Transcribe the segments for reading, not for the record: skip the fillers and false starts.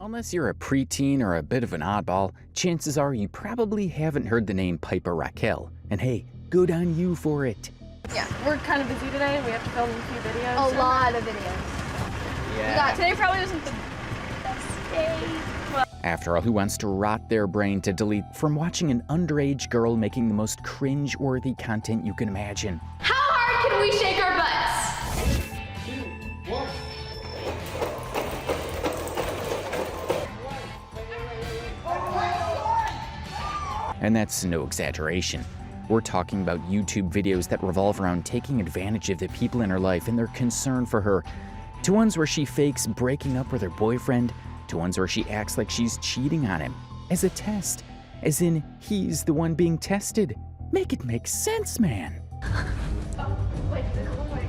Unless you're a preteen or a bit of an oddball, chances are you probably haven't heard the name Piper Rockelle. And hey, good on you for it. Yeah, we're kind of busy today. We have to film a few videos. A lot of videos. Yeah. Today probably wasn't the best day. Well, After all, who wants to rot their brain to delete from watching an underage girl making the most cringe-worthy content you can imagine? How hard can we shake our butts? And that's no exaggeration. We're talking about YouTube videos that revolve around taking advantage of the people in her life and their concern for her. To ones where she fakes breaking up with her boyfriend, to ones where she acts like she's cheating on him. As a test. As in, he's the one being tested. Make it make sense, man. oh my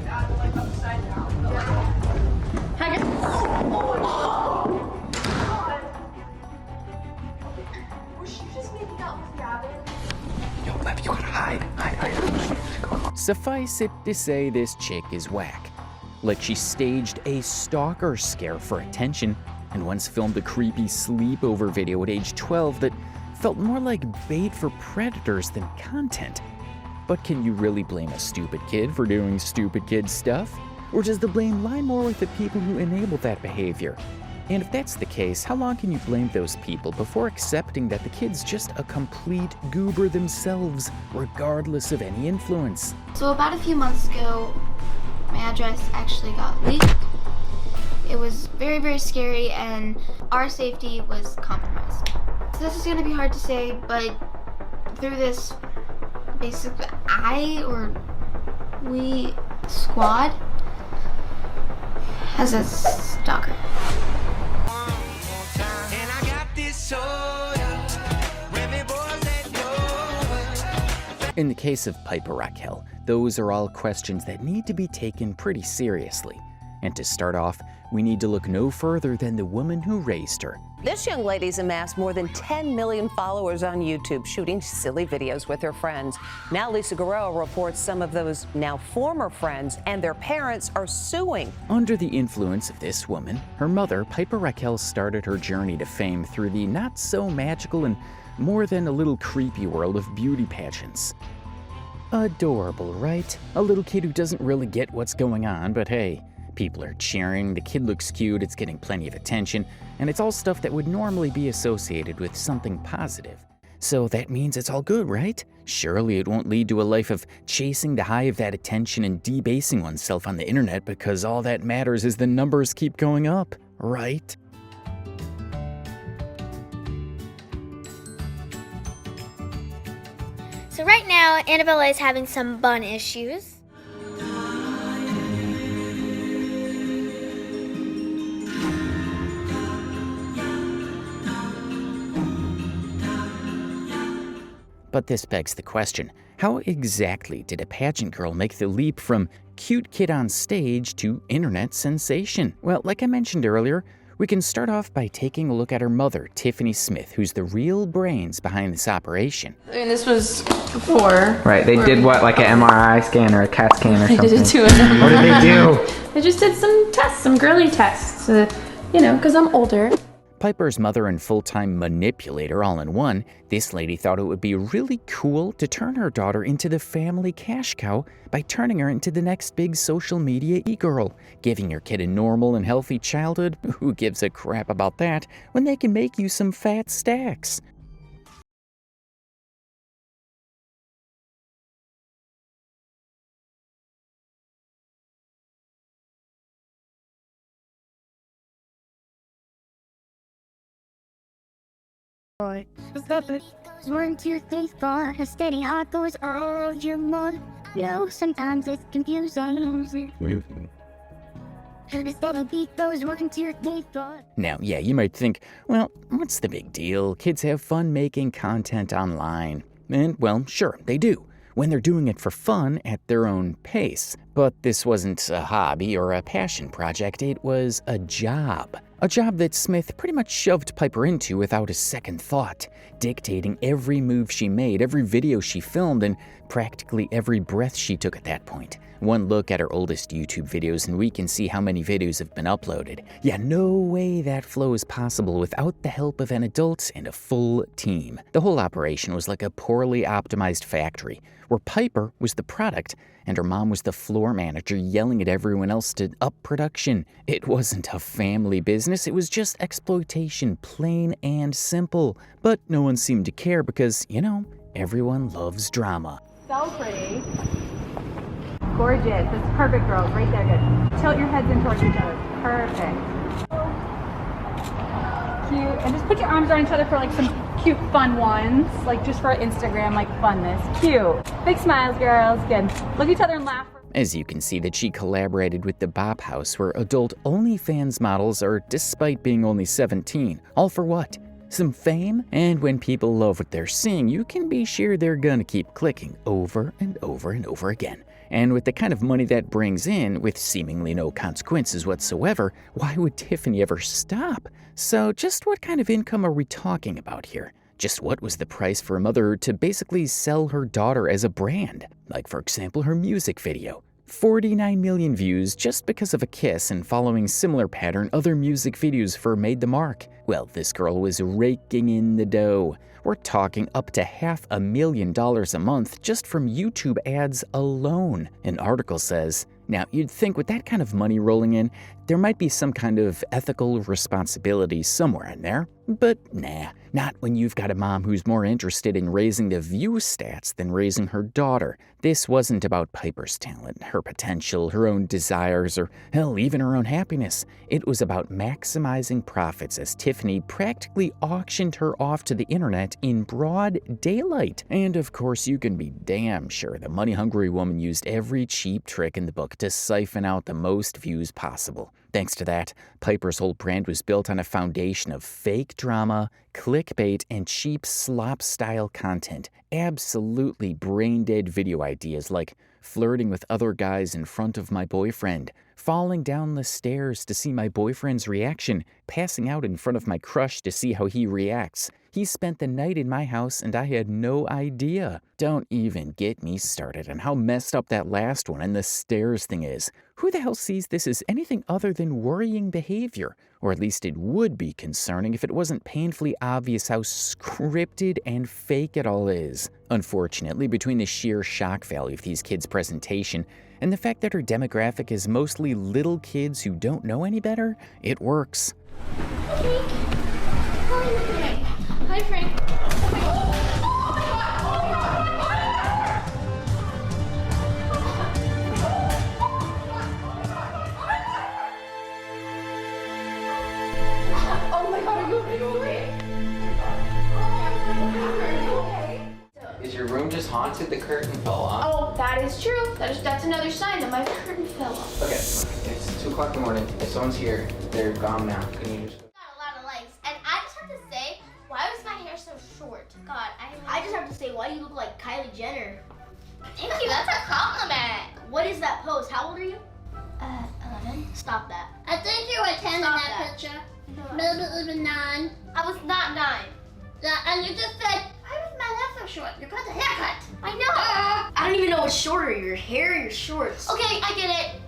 god, like upside down. Was she just making out with Gavin? Yo, Lev, you gotta hide. Hide. Suffice it to say this chick is whack. Like she staged a stalker scare for attention and once filmed a creepy sleepover video at age 12 that felt more like bait for predators than content. But can you really blame a stupid kid for doing stupid kid stuff? Or does the blame lie more with the people who enable that behavior? And if that's the case, how long can you blame those people before accepting that the kid's just a complete goober themselves, regardless of any influence? So about a few months ago, my address actually got leaked. It was very, very scary, and our safety was compromised. So this is gonna be hard to say, but through this, basically, we squad has a stalker. In the case of Piper Rockelle, those are all questions that need to be taken pretty seriously. And to start off, we need to look no further than the woman who raised her. This young lady's amassed more than 10 million followers on YouTube, shooting silly videos with her friends. Now Lisa Guerrero reports some of those now former friends and their parents are suing. Under the influence of this woman, her mother, Piper Rockelle, started her journey to fame through the not-so-magical and more than a little creepy world of beauty pageants. Adorable, right? A little kid who doesn't really get what's going on, but hey, people are cheering, the kid looks cute, it's getting plenty of attention, and it's all stuff that would normally be associated with something positive. So that means it's all good, right? Surely it won't lead to a life of chasing the high of that attention and debasing oneself on the internet because all that matters is the numbers keep going up, right? So right now, Annabella is having some bun issues. But this begs the question, how exactly did a pageant girl make the leap from cute kid on stage to internet sensation? Well, like I mentioned earlier, we can start off by taking a look at her mother, Tiffany Smith, who's the real brains behind this operation. I mean, this was before. Right, they did what, like an MRI scan or a CAT scan or something? They did two of them. What did they do? They just did some tests, some girly tests, because I'm older. Piper's mother and full-time manipulator all in one, this lady thought it would be really cool to turn her daughter into the family cash cow by turning her into the next big social media e-girl, giving your kid a normal and healthy childhood. Who gives a crap about that when they can make you some fat stacks? Words you think for a steady heart goes all your month. Sometimes it's confusing. Now, yeah, you might think, well, what's the big deal? Kids have fun making content online. And, well, sure, they do, when they're doing it for fun at their own pace. But this wasn't a hobby or a passion project, it was a job. A job that Smith pretty much shoved Piper into without a second thought, dictating every move she made, every video she filmed, and practically every breath she took at that point. One look at her oldest YouTube videos and we can see how many videos have been uploaded. Yeah, no way that flow is possible without the help of an adult and a full team. The whole operation was like a poorly optimized factory, where Piper was the product and her mom was the floor manager yelling at everyone else to up production. It wasn't a family business, it was just exploitation, plain and simple. But no one seemed to care because, everyone loves drama. So pretty. Gorgeous. That's perfect, girls. Right there. Good. Tilt your heads in towards each other. Perfect. Cute. And just put your arms around each other for like some cute fun ones. Like just for Instagram, like funness. Cute. Big smiles, girls. Good. Look at each other and laugh. As you can see that she collaborated with the Bop House, where adult OnlyFans models are, despite being only 17. All for what? Some fame? And when people love what they're seeing, you can be sure they're gonna keep clicking over and over and over again. And with the kind of money that brings in, with seemingly no consequences whatsoever, why would Tiffany ever stop? So just what kind of income are we talking about here? Just what was the price for a mother to basically sell her daughter as a brand? Like, for example, her music video. 49 million views just because of a kiss, and following similar pattern, other music videos for Made the Mark. Well, this girl was raking in the dough. We're talking up to $500,000 a month just from YouTube ads alone. An article says, now you'd think with that kind of money rolling in, there might be some kind of ethical responsibility somewhere in there. But nah, not when you've got a mom who's more interested in raising the view stats than raising her daughter. This wasn't about Piper's talent, her potential, her own desires, or hell, even her own happiness. It was about maximizing profits as Tiffany practically auctioned her off to the internet in broad daylight. And of course, you can be damn sure the money-hungry woman used every cheap trick in the book to siphon out the most views possible. Thanks to that, Piper's whole brand was built on a foundation of fake drama, clickbait, and cheap slop-style content. Absolutely brain-dead video ideas like flirting with other guys in front of my boyfriend, falling down the stairs to see my boyfriend's reaction, passing out in front of my crush to see how he reacts. He spent the night in my house and I had no idea. Don't even get me started on how messed up that last one and the stairs thing is. Who the hell sees this as anything other than worrying behavior? Or at least it would be concerning if it wasn't painfully obvious how scripted and fake it all is. Unfortunately, between the sheer shock value of these kids' presentation and the fact that her demographic is mostly little kids who don't know any better, it works. Hi, Frank. Oh my god, are you okay? Is your room just haunted? The curtain fell off. Oh, that is true. That's another sign that my curtain fell off. Okay, it's 2 o'clock in the morning. If someone's here, they're gone now. Can you just... Got a lot of likes, and I just have to say, why was my hair so short? God, I just have to say, why do you look like Kylie Jenner? Thank you, that's a compliment. What is that pose? How old are you? 11. Stop that. I think you were 10 in that picture. No. Maybe even 9. I was not 9. Yeah, and you just said, why was my hair so short? You got the haircut. I know. I don't even know what's shorter, your hair or your shorts. Okay, I get it.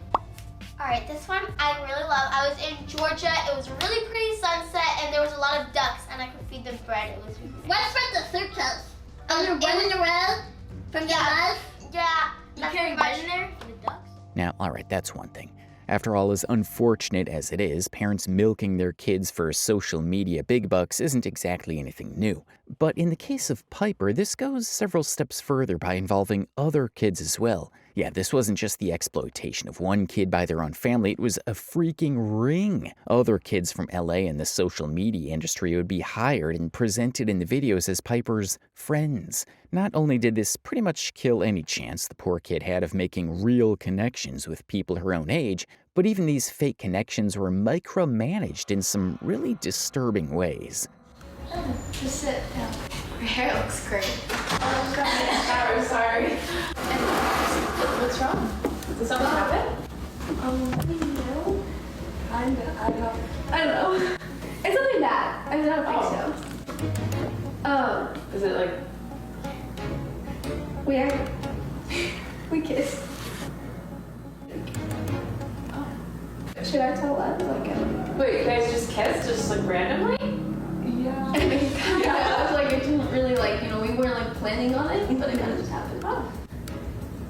All right, this one I really love. I was in Georgia. It was a really pretty sunset, and there was a lot of ducks, and I could feed them bread. It was really what's with the suitcase? Are you running around from your life? Yeah. You carrying bread in there? For the ducks? Now, alright, that's one thing. After all, as unfortunate as it is, parents milking their kids for social media big bucks isn't exactly anything new. But in the case of Piper, this goes several steps further by involving other kids as well. Yeah, this wasn't just the exploitation of one kid by their own family, it was a freaking ring. Other kids from LA and the social media industry would be hired and presented in the videos as Piper's friends. Not only did this pretty much kill any chance the poor kid had of making real connections with people her own age, but even these fake connections were micromanaged in some really disturbing ways. Just sit down. Your hair looks great. Oh, God, I'm sorry. What's wrong? Did something happen? No. I don't know. It's something bad. I don't think so. Is it like? We kissed. Should I tell that? Wait, you guys just kissed, just like randomly? Yeah. Yeah. It was it didn't really we weren't planning on it, but it kind of just happened. Oh.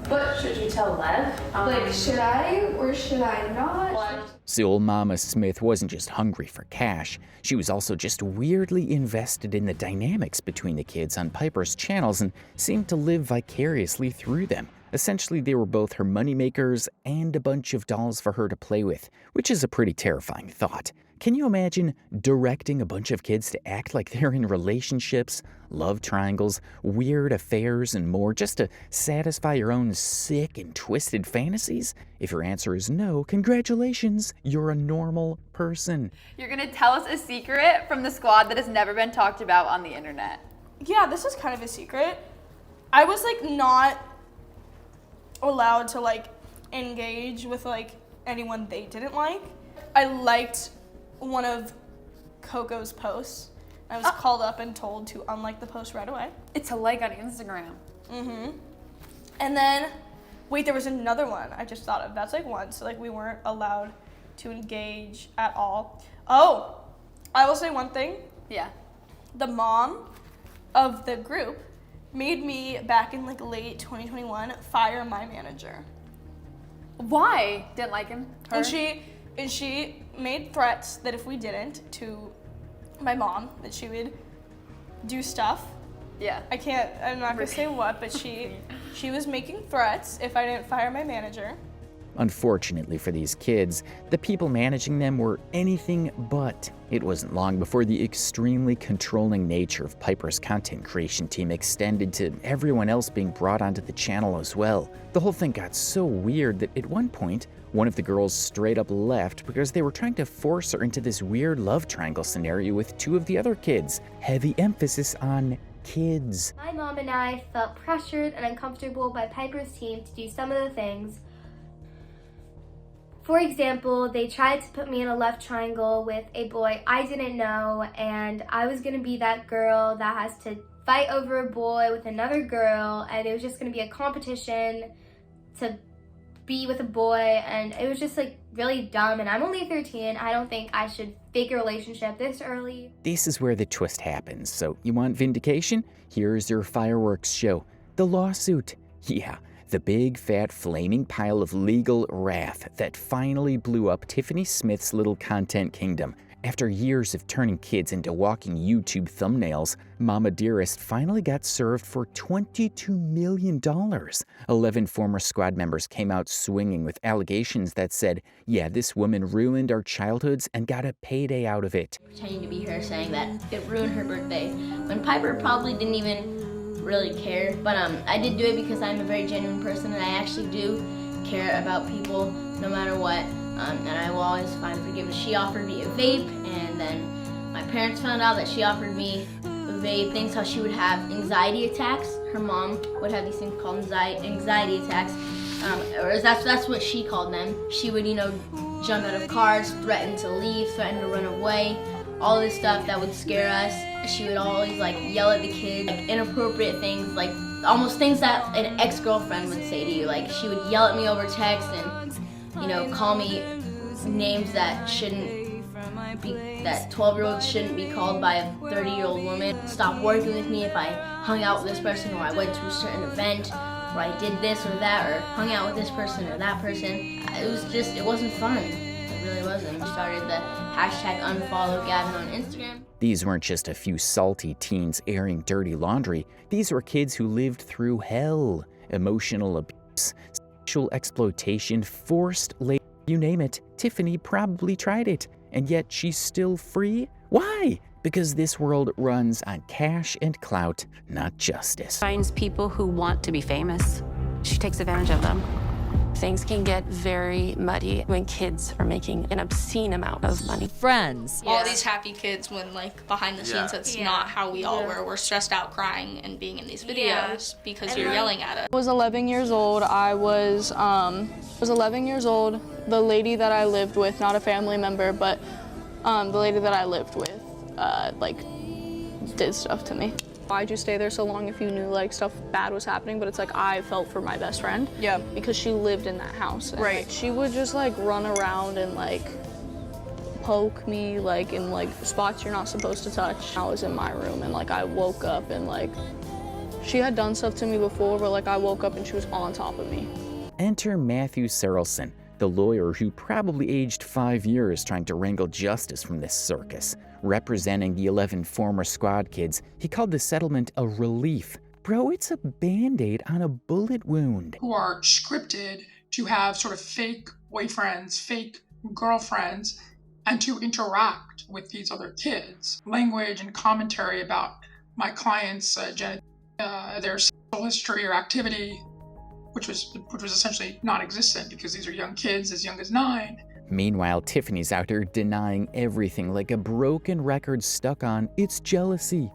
But should you tell Lev? Should I or should I not? So Mama Smith wasn't just hungry for cash, she was also just weirdly invested in the dynamics between the kids on Piper's channels and seemed to live vicariously through them. Essentially, they were both her moneymakers and a bunch of dolls for her to play with, which is a pretty terrifying thought. Can you imagine directing a bunch of kids to act like they're in relationships, love triangles, weird affairs, and more just to satisfy your own sick and twisted fantasies? If your answer is no, congratulations, you're a normal person. You're gonna tell us a secret from the squad that has never been talked about on the internet. Yeah, this is kind of a secret. I was not allowed to engage with anyone they didn't like. I liked one of Coco's posts. I was called up and told to unlike the post right away. It's a like on Instagram. Mm-hmm. And then, wait, there was another one I just thought of. That's one. So we weren't allowed to engage at all. Oh, I will say one thing. Yeah. The mom of the group made me, back in late 2021, fire my manager. Why? Didn't like him? Her? And she made threats that if we didn't, to my mom, that she would do stuff. Yeah. I'm not gonna say what, but she was making threats if I didn't fire my manager. Unfortunately for these kids, the people managing them were anything but. It wasn't long before the extremely controlling nature of Piper's content creation team extended to everyone else being brought onto the channel as well. The whole thing got so weird that at one point, one of the girls straight up left because they were trying to force her into this weird love triangle scenario with two of the other kids. Heavy emphasis on kids. My mom and I felt pressured and uncomfortable by Piper's team to do some of the things. For example, they tried to put me in a love triangle with a boy I didn't know, and I was gonna be that girl that has to fight over a boy with another girl, and it was just gonna be a competition to be with a boy, and it was just really dumb, and I'm only 13. I don't think I should fake a relationship this early. This is where the twist happens. So you want vindication? Here's your fireworks show. The lawsuit. Yeah. The big, fat, flaming pile of legal wrath that finally blew up Tiffany Smith's little content kingdom. After years of turning kids into walking YouTube thumbnails, Mama Dearest finally got served for $22 million. 11 former squad members came out swinging with allegations that said, yeah, this woman ruined our childhoods and got a payday out of it. Pretending to be her, saying that it ruined her birthday, when Piper probably didn't even really care, but I did do it because I'm a very genuine person and I actually do care about people no matter what, and I will always find forgiveness. She offered me a vape, and then my parents found out that she offered me a vape. Things how she would have anxiety attacks. Her mom would have these things called anxiety attacks, or that's what she called them. She would, jump out of cars, threaten to leave, threaten to run away. All this stuff that would scare us. She would always yell at the kids, inappropriate things, almost things that an ex-girlfriend would say to you. She would yell at me over text and, call me names that that 12-year-olds shouldn't be called by a 30-year-old woman. Stop working with me if I hung out with this person, or I went to a certain event, or I did this or that, or hung out with this person or that person. It wasn't fun. It really wasn't. We started the #unfollow Gavin on Instagram. These weren't just a few salty teens airing dirty laundry. These were kids who lived through hell, emotional abuse, sexual exploitation, forced labor, you name it. Tiffany probably tried it, and yet she's still free? Why? Because this world runs on cash and clout, not justice. Finds people who want to be famous. She takes advantage of them. Things can get very muddy when kids are making an obscene amount of money. Friends. All these happy kids when, like, behind the scenes, that's not how we all were. We're stressed out crying and being in these videos because you're yelling at us. I was 11 years old. I was 11 years old. The lady that I lived with, not a family member, but the lady that I lived with, like, did stuff to me. Why'd you stay there so long if you knew like stuff bad was happening? But it's like I felt for my best friend. Yeah. Because she lived in that house. And, right. Like, she would just like run around and like poke me like in like spots you're not supposed to touch. I was in my room and like I woke up and like she had done stuff to me before, but like I woke up and she was on top of me. Enter Matthew Serrelson, the lawyer who probably aged 5 years trying to wrangle justice from this circus. Representing the 11 former squad kids, he called the settlement a relief. Bro, it's a Band-Aid on a bullet wound. Who are scripted to have sort of fake boyfriends, fake girlfriends, and to interact with these other kids. Language and commentary about my clients' their sexual history or activity, which was essentially non-existent because these are young kids as young as 9. Meanwhile, Tiffany's out here denying everything like a broken record stuck on its jealousy.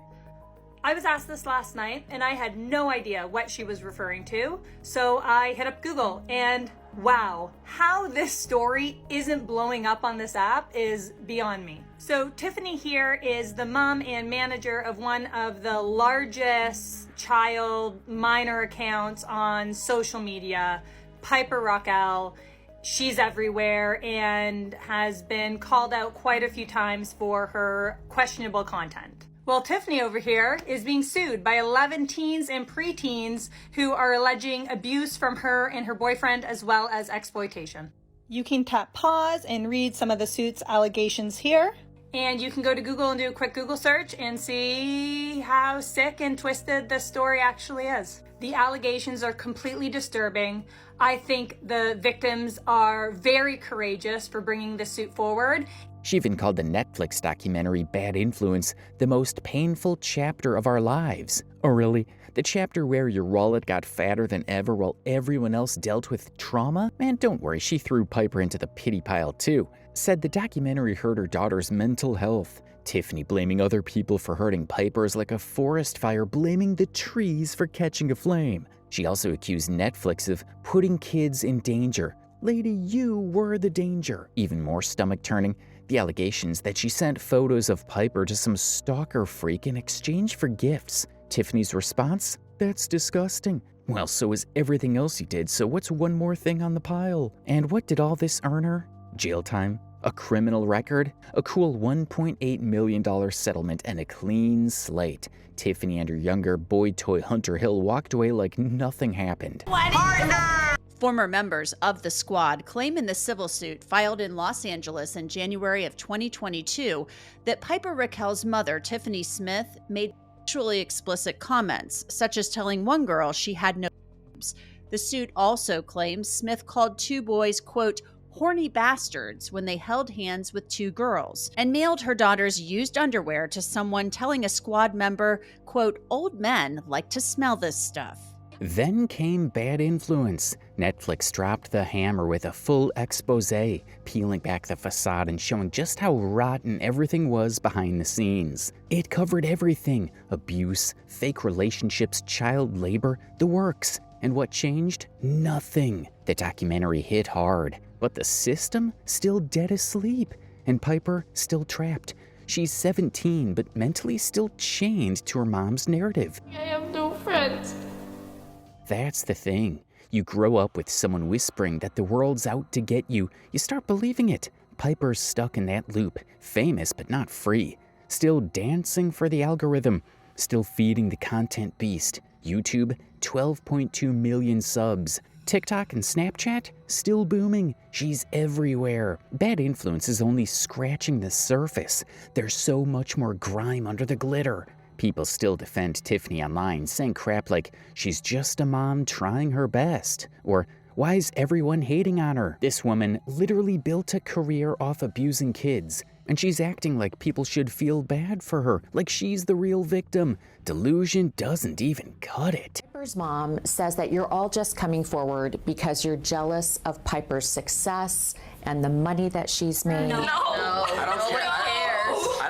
I was asked this last night and I had no idea what she was referring to, so I hit up Google and wow, how this story isn't blowing up on this app is beyond me. So Tiffany here is the mom and manager of one of the largest child minor accounts on social media, Piper Rockelle. She's everywhere and has been called out quite a few times for her questionable content. Well, Tiffany over here is being sued by 11 teens and preteens who are alleging abuse from her and her boyfriend as well as exploitation. You can tap pause and read some of the suit's allegations here. And you can go to Google and do a quick Google search and see how sick and twisted this story actually is. The allegations are completely disturbing. I think the victims are very courageous for bringing this suit forward. She even called the Netflix documentary Bad Influence the most painful chapter of our lives. Oh really? The chapter where your wallet got fatter than ever while everyone else dealt with trauma? Man, don't worry, she threw Piper into the pity pile too. Said the documentary hurt her daughter's mental health. Tiffany blaming other people for hurting Piper is like a forest fire blaming the trees for catching a flame. She also accused Netflix of putting kids in danger. Lady, you were the danger. Even more stomach-turning, the allegations that she sent photos of Piper to some stalker freak in exchange for gifts. Tiffany's response? That's disgusting. Well, so is everything else you did, so what's one more thing on the pile? And what did all this earn her? Jail time? A criminal record? A cool $1.8 million settlement and a clean slate. Tiffany and her younger boy toy Hunter Hill walked away like nothing happened. Former members of the squad claim in the civil suit filed in Los Angeles in January of 2022 that Piper Rockelle's mother, Tiffany Smith, made sexually explicit comments, such as telling one girl she had no boobs. The suit also claims Smith called 2 boys, quote, horny bastards when they held hands with 2 girls, and mailed her daughter's used underwear to someone telling a squad member, quote, old men like to smell this stuff. Then came Bad Influence. Netflix dropped the hammer with a full expose, peeling back the facade and showing just how rotten everything was behind the scenes. It covered everything: abuse, fake relationships, child labor, the works. And what changed? Nothing. The documentary hit hard, but the system still dead asleep, and Piper still trapped. She's 17, but mentally still chained to her mom's narrative. I have no friends. That's the thing. You grow up with someone whispering that the world's out to get you. You start believing it. Piper's stuck in that loop, famous but not free. Still dancing for the algorithm. Still feeding the content beast. YouTube, 12.2 million subs. TikTok and Snapchat, still booming. She's everywhere. Bad Influence is only scratching the surface. There's so much more grime under the glitter. People still defend Tiffany online, saying crap like, she's just a mom trying her best, or why is everyone hating on her? This woman literally built a career off abusing kids, and she's acting like people should feel bad for her, like she's the real victim. Delusion doesn't even cut it. Piper's mom says that you're all just coming forward because you're jealous of Piper's success and the money that she's made. No. I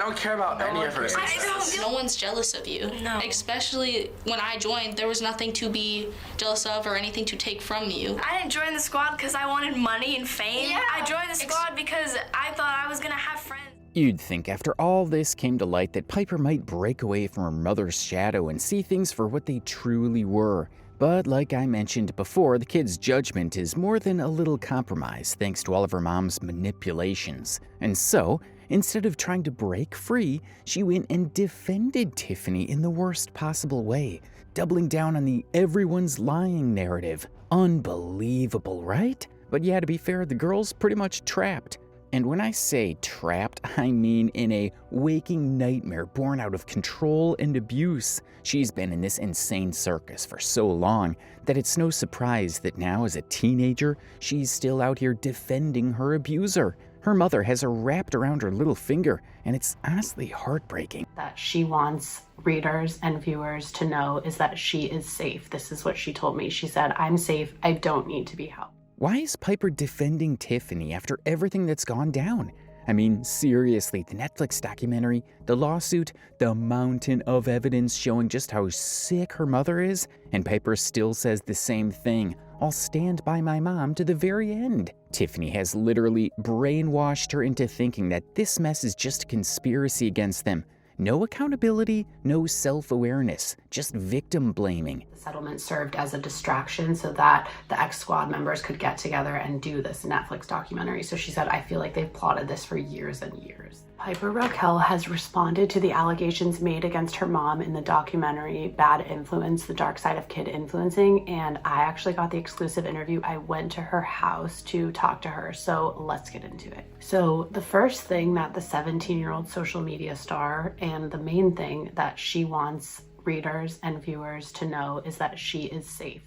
don't care about any of her success. No one's jealous of you. No. Especially when I joined, there was nothing to be jealous of or anything to take from you. I didn't join the squad because I wanted money and fame. Yeah. I joined the squad because I thought I was gonna have friends. You'd think after all this came to light that Piper might break away from her mother's shadow and see things for what they truly were. But like I mentioned before, the kid's judgment is more than a little compromised thanks to all of her mom's manipulations. And so, instead of trying to break free, she went and defended Tiffany in the worst possible way, doubling down on the everyone's lying narrative. Unbelievable, right? But yeah, to be fair, the girl's pretty much trapped. And when I say trapped, I mean in a waking nightmare born out of control and abuse. She's been in this insane circus for so long that it's no surprise that now as a teenager, she's still out here defending her abuser. Her mother has her wrapped around her little finger, and it's honestly heartbreaking. That she wants readers and viewers to know is that she is safe. This is what she told me. She said, "I'm safe. I don't need to be helped." Why is Piper defending Tiffany after everything that's gone down? I mean, seriously, the Netflix documentary, the lawsuit, the mountain of evidence showing just how sick her mother is, and Piper still says the same thing. I'll stand by my mom to the very end. Tiffany has literally brainwashed her into thinking that this mess is just a conspiracy against them. No accountability, no self-awareness, just victim blaming. The settlement served as a distraction so that the ex-squad members could get together and do this Netflix documentary. So she said, "I feel like they've plotted this for years and years." Piper Rockelle has responded to the allegations made against her mom in the documentary Bad Influence, The Dark Side of Kid Influencing, and I actually got the exclusive interview. I went to her house to talk to her, so let's get into it. So the first thing that the 17-year-old social media star, and the main thing that she wants readers and viewers to know, is that she is safe.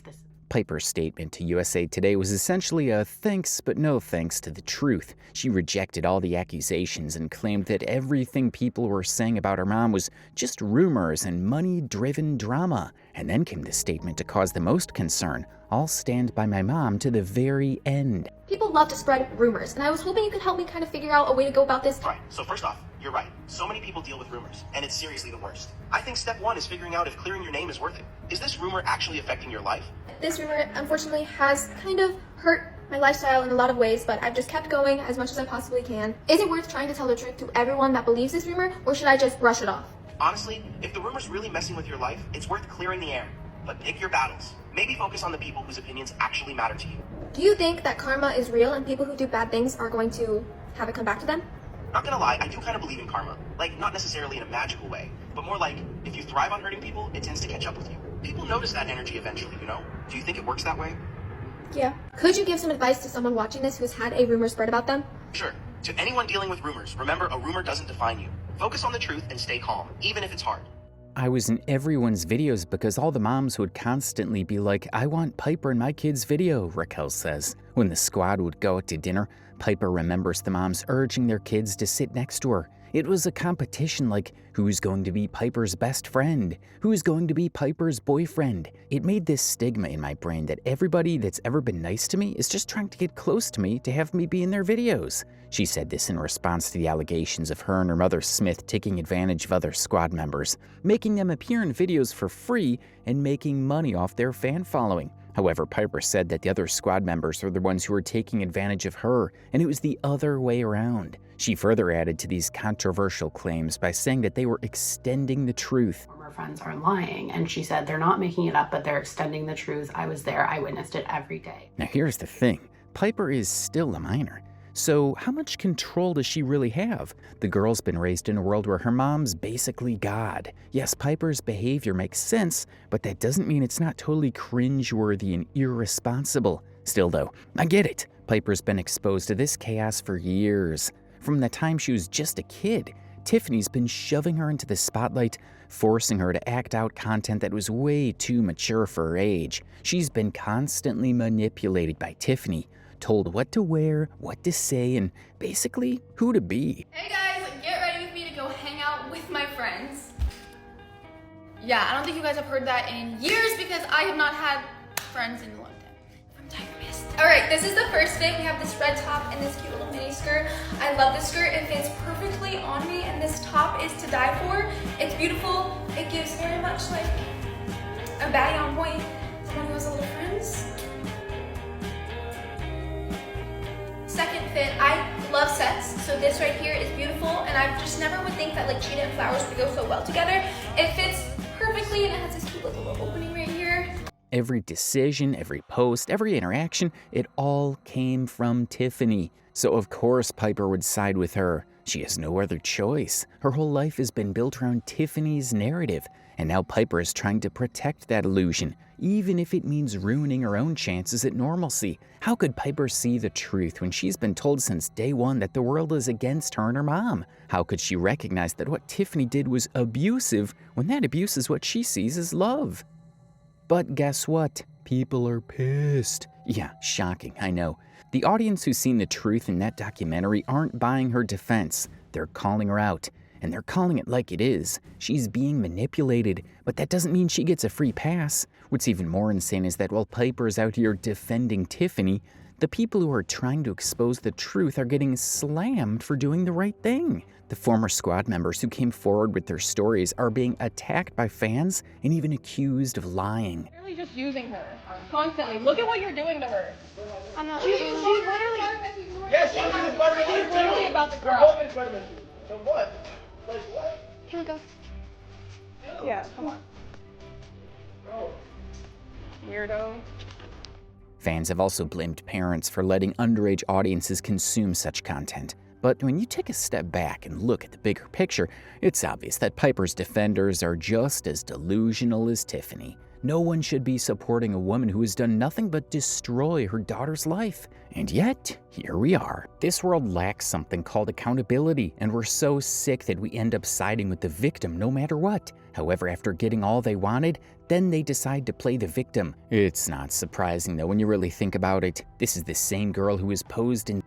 Piper's statement to USA Today was essentially a thanks but no thanks to the truth. She rejected all the accusations and claimed that everything people were saying about her mom was just rumors and money-driven drama. And then came the statement to cause the most concern: "I'll stand by my mom to the very end." People love to spread rumors, and I was hoping you could help me kind of figure out a way to go about this. Right, so first off, you're right. So many people deal with rumors, and it's seriously the worst. I think step one is figuring out if clearing your name is worth it. Is this rumor actually affecting your life? This rumor, unfortunately, has kind of hurt my lifestyle in a lot of ways, but I've just kept going as much as I possibly can. Is it worth trying to tell the truth to everyone that believes this rumor, or should I just brush it off? Honestly, if the rumor's really messing with your life, it's worth clearing the air. But pick your battles. Maybe focus on the people whose opinions actually matter to you. Do you think that karma is real and people who do bad things are going to have it come back to them? Not gonna lie, I do kind of believe in karma. Like, not necessarily in a magical way, but more like, if you thrive on hurting people, it tends to catch up with you. People notice that energy eventually, you know? Do you think it works that way? Yeah. Could you give some advice to someone watching this who's had a rumor spread about them? Sure. To anyone dealing with rumors, remember, a rumor doesn't define you. Focus on the truth and stay calm, even if it's hard. I was in everyone's videos because all the moms would constantly be like, "I want Piper in my kid's video," Rockelle says. When the squad would go out to dinner, Piper remembers the moms urging their kids to sit next to her. It was a competition like, who's going to be Piper's best friend? Who's going to be Piper's boyfriend? It made this stigma in my brain that everybody that's ever been nice to me is just trying to get close to me to have me be in their videos. She said this in response to the allegations of her and her mother Smith taking advantage of other squad members, making them appear in videos for free and making money off their fan following. However, Piper said that the other squad members were the ones who were taking advantage of her, and it was the other way around. She further added to these controversial claims by saying that they were extending the truth. Former friends are lying, and she said they're not making it up, but they're extending the truth. I was there. I witnessed it every day. Now here's the thing. Piper is still a minor. So how much control does she really have? The girl's been raised in a world where her mom's basically God. Yes, Piper's behavior makes sense, but that doesn't mean it's not totally cringeworthy and irresponsible. Still though, I get it. Piper's been exposed to this chaos for years. From the time she was just a kid, Tiffany's been shoving her into the spotlight, forcing her to act out content that was way too mature for her age. She's been constantly manipulated by Tiffany, told what to wear, what to say, and basically who to be. Hey guys, get ready with me to go hang out with my friends. Yeah, I don't think you guys have heard that in years because I have not had friends in a long time. I'm diagnosed. All right, this is the first fit. We have this red top and this cute little mini skirt. I love this skirt. It fits perfectly on me, and this top is to die for. It's beautiful. It gives very much like a baddie on point. Someone who has a little friends. Second fit, I love sets, so this right here is beautiful, and I just never would think that like cheetah and flowers would go so well together. It fits perfectly, and it has this cute little opening right here. Every decision, every post, every interaction, it all came from Tiffany. So of course Piper would side with her. She has no other choice. Her whole life has been built around Tiffany's narrative, and now Piper is trying to protect that illusion, even if it means ruining her own chances at normalcy. How could Piper see the truth when she's been told since day one that the world is against her and her mom? How could she recognize that what Tiffany did was abusive when that abuse is what she sees as love? But guess what? People are pissed. Yeah, shocking, I know. The audience who's seen the truth in that documentary aren't buying her defense. They're calling her out. And they're calling it like it is. She's being manipulated, but that doesn't mean she gets a free pass. What's even more insane is that while Piper is out here defending Tiffany, the people who are trying to expose the truth are getting slammed for doing the right thing. The former squad members who came forward with their stories are being attacked by fans and even accused of lying. Literally just using her constantly. Look at what you're doing to her. I'm not. She's literally. Yes, she's literally about the girl. So what? Like what? Can we go? Yeah, come on. Weirdo. Fans have also blamed parents for letting underage audiences consume such content. But when you take a step back and look at the bigger picture, it's obvious that Piper's defenders are just as delusional as Tiffany. No one should be supporting a woman who has done nothing but destroy her daughter's life. And yet, here we are. This world lacks something called accountability, and we're so sick that we end up siding with the victim no matter what. However, after getting all they wanted, then they decide to play the victim. It's not surprising though when you really think about it. This is the same girl who was posed in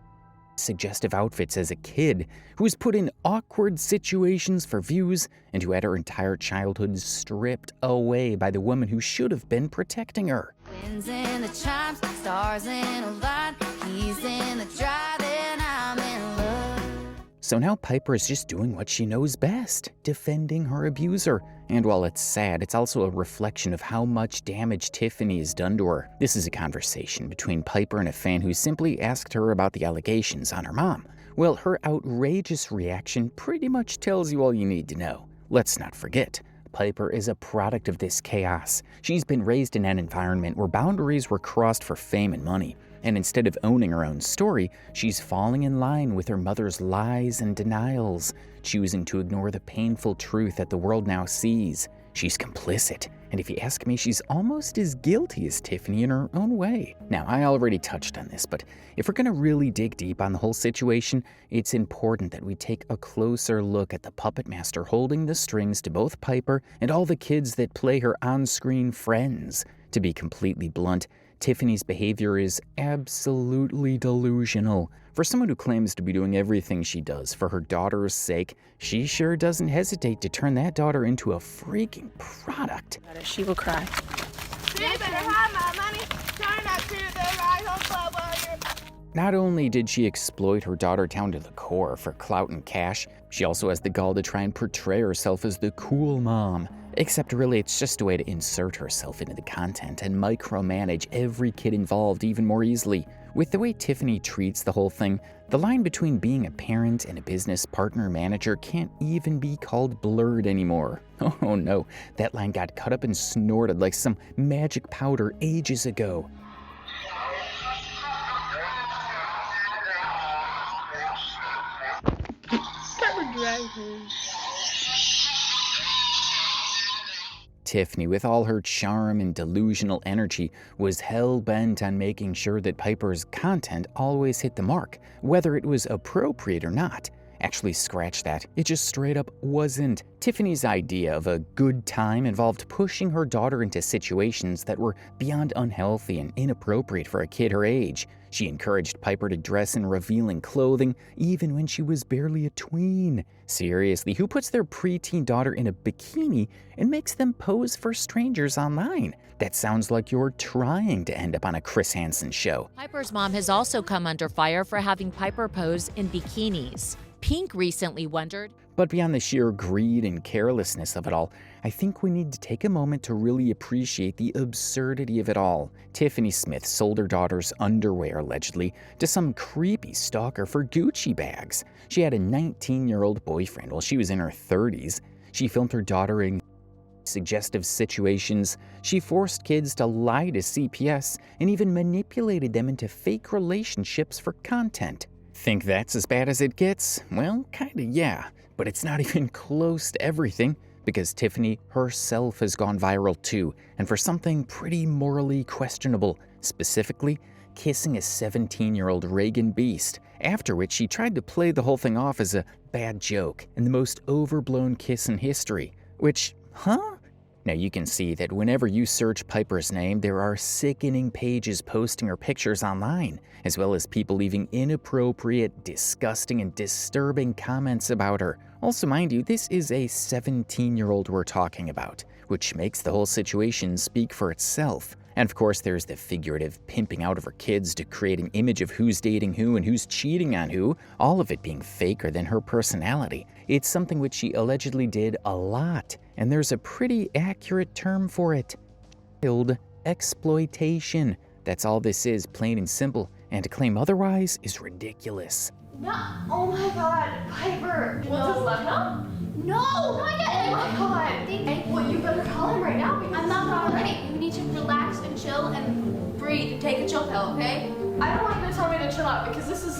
suggestive outfits as a kid, who was put in awkward situations for views, and who had her entire childhood stripped away by the woman who should have been protecting her. Winds in the chimes, stars in a light, keys in the drive, and I'm in love. So now Piper is just doing what she knows best, defending her abuser. And while it's sad, it's also a reflection of how much damage Tiffany has done to her. This is a conversation between Piper and a fan who simply asked her about the allegations on her mom. Well, her outrageous reaction pretty much tells you all you need to know. Let's not forget, Piper is a product of this chaos. She's been raised in an environment where boundaries were crossed for fame and money. And instead of owning her own story, she's falling in line with her mother's lies and denials, choosing to ignore the painful truth that the world now sees. She's complicit, and if you ask me, she's almost as guilty as Tiffany in her own way. Now, I already touched on this, but if we're gonna really dig deep on the whole situation, it's important that we take a closer look at the puppet master holding the strings to both Piper and all the kids that play her on-screen friends. To be completely blunt, Tiffany's behavior is absolutely delusional. For someone who claims to be doing everything she does for her daughter's sake, she sure doesn't hesitate to turn that daughter into a freaking product. She will cry. Not only did she exploit her daughter down to the core for clout and cash, she also has the gall to try and portray herself as the cool mom. Except really, it's just a way to insert herself into the content and micromanage every kid involved even more easily. With the way Tiffany treats the whole thing, the line between being a parent and a business partner manager can't even be called blurred anymore. Oh no, that line got cut up and snorted like some magic powder ages ago. Tiffany, with all her charm and delusional energy, was hell-bent on making sure that Piper's content always hit the mark, whether it was appropriate or not. Actually, scratch that. It just straight up wasn't. Tiffany's idea of a good time involved pushing her daughter into situations that were beyond unhealthy and inappropriate for a kid her age. She encouraged Piper to dress in revealing clothing even when she was barely a tween. Seriously, who puts their preteen daughter in a bikini and makes them pose for strangers online? That sounds like you're trying to end up on a Chris Hansen show. Piper's mom has also come under fire for having Piper pose in bikinis. Pink recently wondered, but beyond the sheer greed and carelessness of it all, I think we need to take a moment to really appreciate the absurdity of it all. Tiffany Smith sold her daughter's underwear, allegedly, to some creepy stalker for Gucci bags. She had a 19-year-old boyfriend while she was in her 30s. She filmed her daughter in suggestive situations. She forced kids to lie to CPS and even manipulated them into fake relationships for content. Think that's as bad as it gets? Well, kinda yeah, but it's not even close to everything, because Tiffany herself has gone viral too, and for something pretty morally questionable, specifically kissing a 17-year-old Reagan beast, after which she tried to play the whole thing off as a bad joke and the most overblown kiss in history, which, huh? Now you can see that whenever you search Piper's name, there are sickening pages posting her pictures online, as well as people leaving inappropriate, disgusting, and disturbing comments about her. Also, mind you, this is a 17-year-old we're talking about, which makes the whole situation speak for itself. And of course, there's the figurative pimping out of her kids to create an image of who's dating who and who's cheating on who, all of it being faker than her personality. It's something which she allegedly did a lot, and there's a pretty accurate term for it. Child exploitation. That's all this is, plain and simple, and to claim otherwise is ridiculous. No, oh my god, Piper. Want to slap him? No, not yet. Oh my god. Hey, well, you better call him right now. I'm not alright. You need to relax and chill and breathe. Take a chill pill, okay? I don't want you to tell me to chill out because this is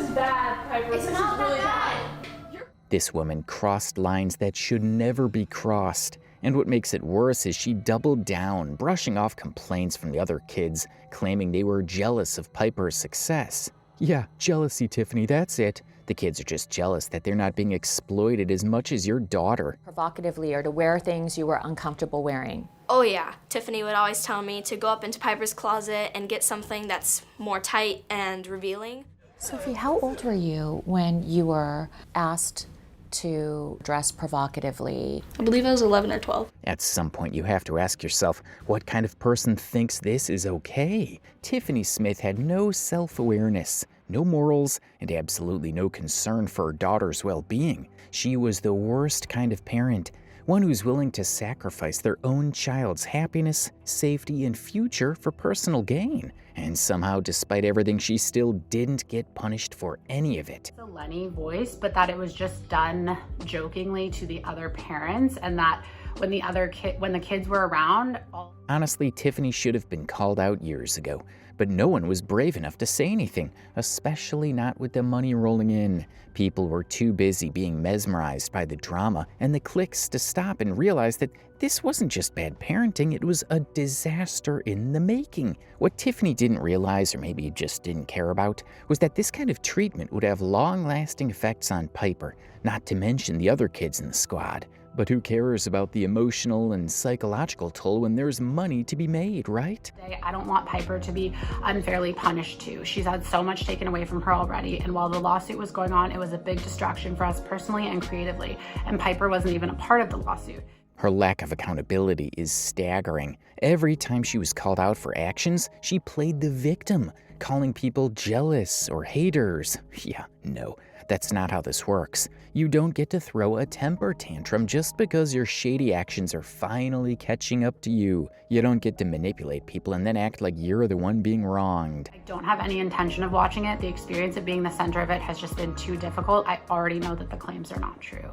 bad, Piper. It's this not is really that bad. This woman crossed lines that should never be crossed. And what makes it worse is she doubled down, brushing off complaints from the other kids, claiming they were jealous of Piper's success. Yeah, jealousy, Tiffany, that's it. The kids are just jealous that they're not being exploited as much as your daughter. Provocatively, or to wear things you were uncomfortable wearing. Oh yeah, Tiffany would always tell me to go up into Piper's closet and get something that's more tight and revealing. Sophie, how old were you when you were asked to dress provocatively? I believe I was 11 or 12. At some point, you have to ask yourself, what kind of person thinks this is okay? Tiffany Smith had no self-awareness, no morals, and absolutely no concern for her daughter's well-being. She was the worst kind of parent, one who's willing to sacrifice their own child's happiness, safety, and future for personal gain. And somehow, despite everything, she still didn't get punished for any of it. The Lenny voice, but that it was just done jokingly to the other parents, and that when the kids were around. Honestly, Tiffany should have been called out years ago, but no one was brave enough to say anything, especially not with the money rolling in. People were too busy being mesmerized by the drama and the clicks to stop and realize that this wasn't just bad parenting, it was a disaster in the making. What Tiffany didn't realize, or maybe just didn't care about, was that this kind of treatment would have long-lasting effects on Piper, not to mention the other kids in the squad. But who cares about the emotional and psychological toll when there's money to be made, right? I don't want Piper to be unfairly punished too. She's had so much taken away from her already, and while the lawsuit was going on, it was a big distraction for us personally and creatively, and Piper wasn't even a part of the lawsuit. Her lack of accountability is staggering. Every time she was called out for actions, she played the victim, calling people jealous or haters. Yeah, no. That's not how this works. You don't get to throw a temper tantrum just because your shady actions are finally catching up to you. You don't get to manipulate people and then act like you're the one being wronged. I don't have any intention of watching it. The experience of being the center of it has just been too difficult. I already know that the claims are not true.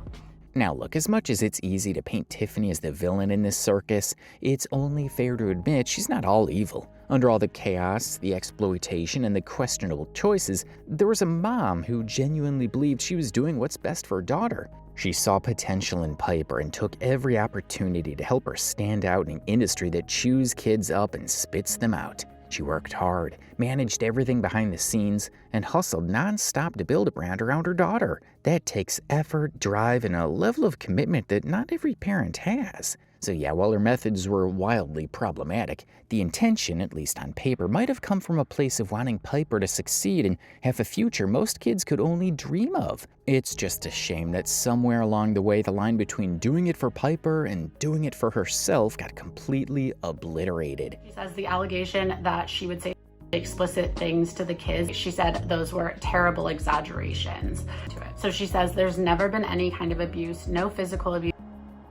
Now look, as much as it's easy to paint Tiffany as the villain in this circus, it's only fair to admit she's not all evil. Under all the chaos, the exploitation, and the questionable choices, there was a mom who genuinely believed she was doing what's best for her daughter. She saw potential in Piper and took every opportunity to help her stand out in an industry that chews kids up and spits them out. She worked hard, managed everything behind the scenes, and hustled nonstop to build a brand around her daughter. That takes effort, drive, and a level of commitment that not every parent has. So yeah, while her methods were wildly problematic, the intention, at least on paper, might have come from a place of wanting Piper to succeed and have a future most kids could only dream of. It's just a shame that somewhere along the way, the line between doing it for Piper and doing it for herself got completely obliterated. She says the allegation that she would say explicit things to the kids, she said those were terrible exaggerations to it. So she says there's never been any kind of abuse, no physical abuse,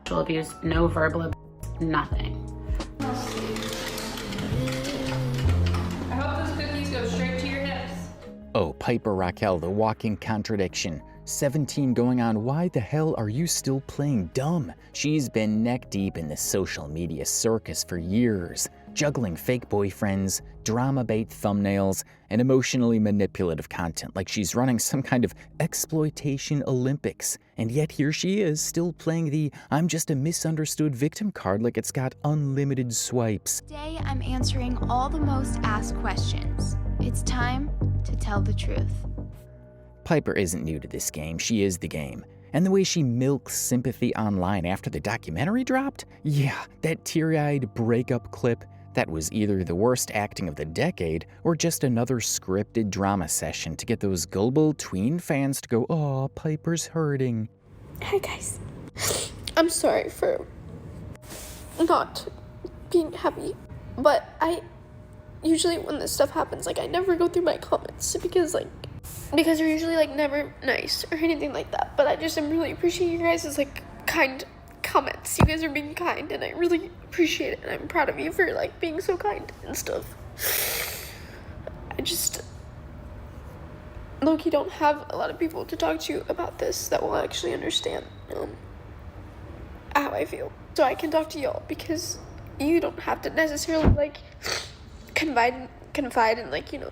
sexual abuse, no verbal abuse, nothing. I hope those cookies go straight to your hips. Oh, Piper Rockelle, the walking contradiction. 17 going on, why the hell are you still playing dumb? She's been neck deep in the social media circus for years, juggling fake boyfriends, drama bait thumbnails, and emotionally manipulative content like she's running some kind of exploitation Olympics. And yet here she is, still playing the I'm just a misunderstood victim card like it's got unlimited swipes. Today I'm answering all the most asked questions. It's time to tell the truth. Piper isn't new to this game, she is the game. And the way she milks sympathy online after the documentary dropped? Yeah, that teary-eyed breakup clip, that was either the worst acting of the decade or just another scripted drama session to get those gullible tween fans to go, "Aw, Piper's hurting." Hey guys, I'm sorry for not being happy, but I usually when this stuff happens, I never go through my comments because they're usually never nice or anything like that. But I just really appreciate you guys' kind comments. You guys are being kind and I really appreciate it, and I'm proud of you for being so kind and stuff. I just low-key don't have a lot of people to talk to about this that will actually understand how I feel. So I can talk to y'all because you don't have to necessarily confide and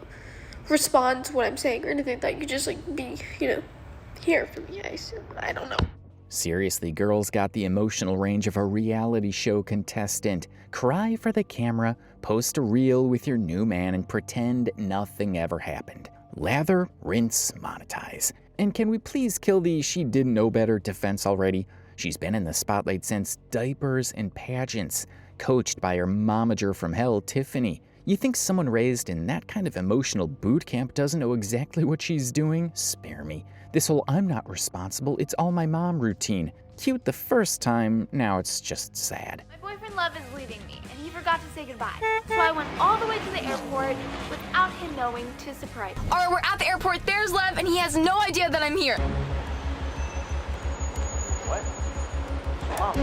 respond to what I'm saying or anything like that. You just be, here for me. I don't know. Seriously, girl's got the emotional range of a reality show contestant. Cry for the camera, post a reel with your new man, and pretend nothing ever happened. Lather, rinse, monetize. And can we please kill the she didn't know better defense already? She's been in the spotlight since diapers and pageants, coached by her momager from hell, Tiffany. You think someone raised in that kind of emotional boot camp doesn't know exactly what she's doing? Spare me. This whole I'm not responsible, it's all my mom routine. Cute the first time, now it's just sad. My boyfriend Love is leaving me, and he forgot to say goodbye. So I went all the way to the airport without him knowing to surprise me. All right, we're at the airport. There's Lev, and he has no idea that I'm here. What? Mom,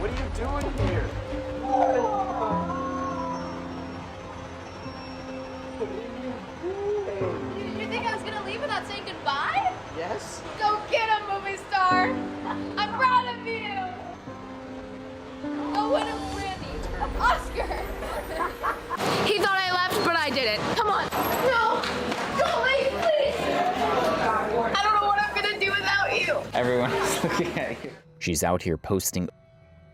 what are you doing here? You think I was gonna leave without saying goodbye? Yes? Go get him, movie star! I'm proud of you! Go win a Grammy! Oscar! He thought I left, but I didn't. Come on. No! Don't leave, please! I don't know what I'm gonna do without you! Everyone is looking at you. She's out here posting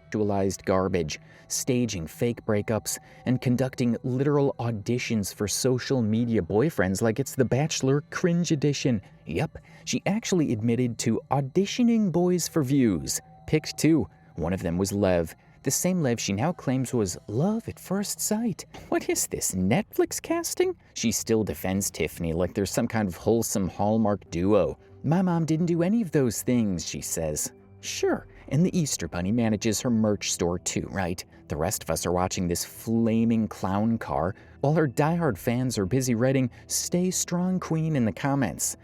actualized garbage, staging fake breakups, and conducting literal auditions for social media boyfriends like it's the Bachelor Cringe Edition. Yep, she actually admitted to auditioning boys for views. Picked two. One of them was Lev, the same Lev she now claims was love at first sight. What is this, Netflix casting? She still defends Tiffany like there's some kind of wholesome Hallmark duo. My mom didn't do any of those things, she says. Sure, and the Easter Bunny manages her merch store too, right? The rest of us are watching this flaming clown car while her diehard fans are busy writing, "Stay strong, queen," in the comments.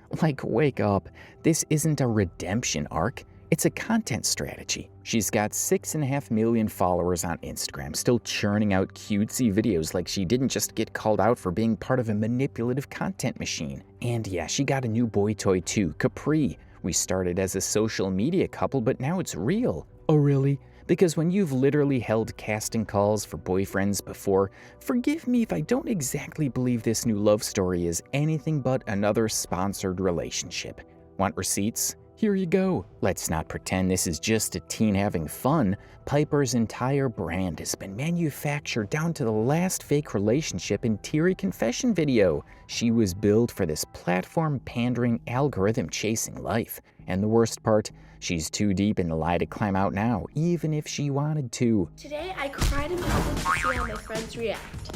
Wake up. This isn't a redemption arc. It's a content strategy. She's got 6.5 million followers on Instagram, still churning out cutesy videos like she didn't just get called out for being part of a manipulative content machine. And yeah, she got a new boy toy too, Capri. We started as a social media couple, but now it's real. Oh, really? Because when you've literally held casting calls for boyfriends before, forgive me if I don't exactly believe this new love story is anything but another sponsored relationship. Want receipts? Here you go. Let's not pretend this is just a teen having fun. Piper's entire brand has been manufactured down to the last fake relationship and teary confession video. She was built for this platform-pandering, algorithm-chasing life. And the worst part, she's too deep in the lie to climb out now, even if she wanted to. Today, I cried in public to see how my friends react.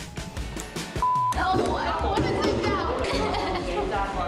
Oh, I want to sit down.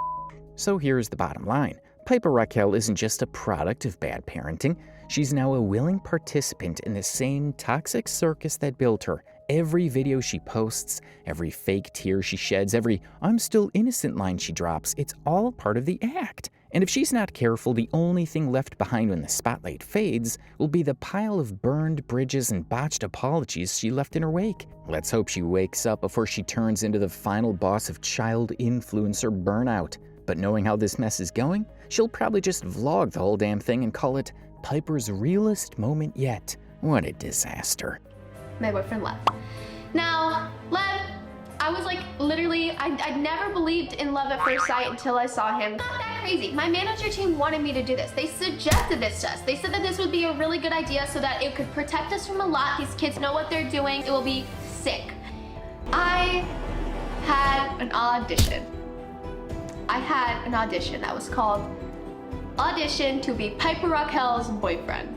So here's the bottom line. Piper Rockelle isn't just a product of bad parenting. She's now a willing participant in the same toxic circus that built her. Every video she posts, every fake tear she sheds, every "I'm still innocent" line she drops, it's all part of the act. And if she's not careful, the only thing left behind when the spotlight fades will be the pile of burned bridges and botched apologies she left in her wake. Let's hope she wakes up before she turns into the final boss of child influencer burnout. But knowing how this mess is going, she'll probably just vlog the whole damn thing and call it Piper's realest moment yet. What a disaster. My boyfriend Lev. Now, Lev, I was like, literally, I never believed in love at first sight until I saw him. Not that crazy. My manager team wanted me to do this. They suggested this to us. They said that this would be a really good idea so that it could protect us from a lot. These kids know what they're doing. It will be sick. I had an audition. That was called Audition to be Piper Rockelle's boyfriend.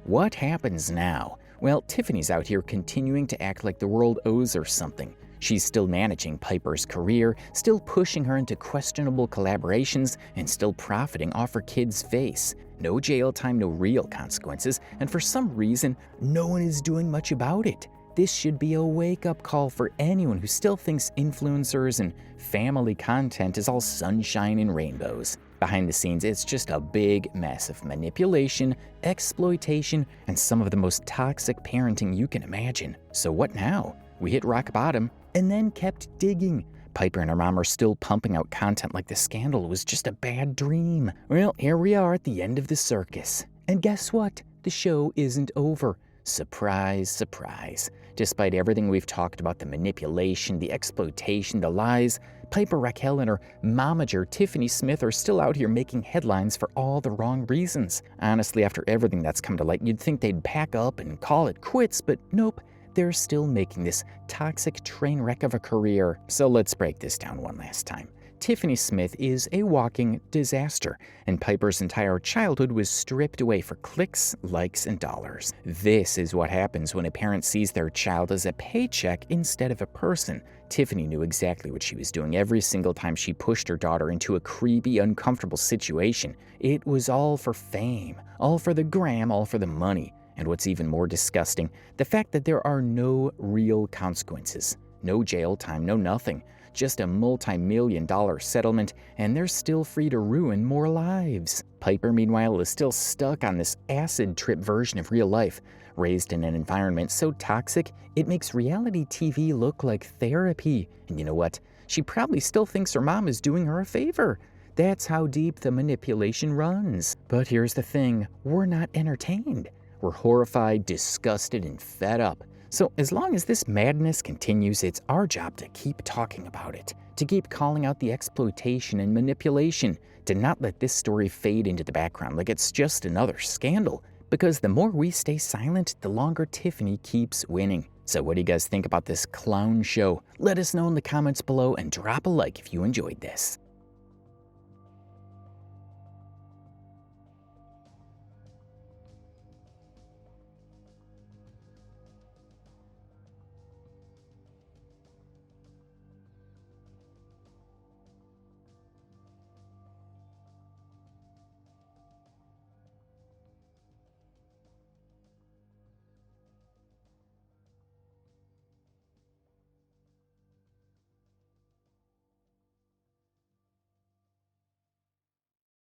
What happens now? Well, Tiffany's out here continuing to act like the world owes her something. She's still managing Piper's career, still pushing her into questionable collaborations, and still profiting off her kid's face. No jail time, no real consequences, and for some reason, no one is doing much about it. This should be a wake-up call for anyone who still thinks influencers and family content is all sunshine and rainbows. Behind the scenes, it's just a big mess of manipulation, exploitation, and some of the most toxic parenting you can imagine. So what now? We hit rock bottom and then kept digging. Piper and her mom are still pumping out content like the scandal was just a bad dream. Well, here we are at the end of the circus. And guess what? The show isn't over. Surprise, surprise. Despite everything we've talked about, the manipulation, the exploitation, the lies, Piper Rockelle and her momager Tiffany Smith are still out here making headlines for all the wrong reasons. Honestly, after everything that's come to light, you'd think they'd pack up and call it quits, but nope. They're still making this toxic train wreck of a career. So let's break this down one last time. Tiffany Smith is a walking disaster, and Piper's entire childhood was stripped away for clicks, likes, and dollars. This is what happens when a parent sees their child as a paycheck instead of a person. Tiffany knew exactly what she was doing every single time she pushed her daughter into a creepy, uncomfortable situation. It was all for fame, all for the gram, all for the money. And what's even more disgusting, the fact that there are no real consequences. No jail time, no nothing. Just a multi-million-dollar settlement, and they're still free to ruin more lives. Piper, meanwhile, is still stuck on this acid trip version of real life, raised in an environment so toxic, it makes reality TV look like therapy. And you know what? She probably still thinks her mom is doing her a favor. That's how deep the manipulation runs. But here's the thing, we're not entertained. We're horrified, disgusted, and fed up. So as long as this madness continues, it's our job to keep talking about it, to keep calling out the exploitation and manipulation, to not let this story fade into the background like it's just another scandal. Because the more we stay silent, the longer Tiffany keeps winning. So what do you guys think about this clown show? Let us know in the comments below and drop a like if you enjoyed this.